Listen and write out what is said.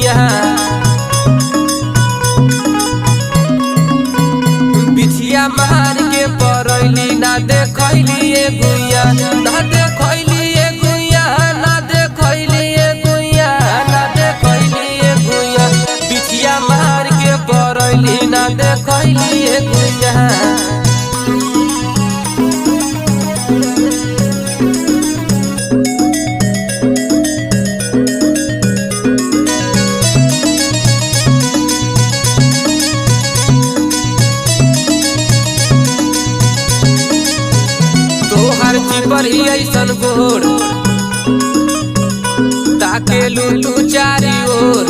गुइया बिछिया मार के परैली ना देखैली ए गुइया ना देखैली ए गुइया ना देखैली ए गुइया ना देखैली ए गुइया बिछिया मार के परैली ना देखैली ए गुइया पर ही ऐसन गोर ताके लू तू चारी ओर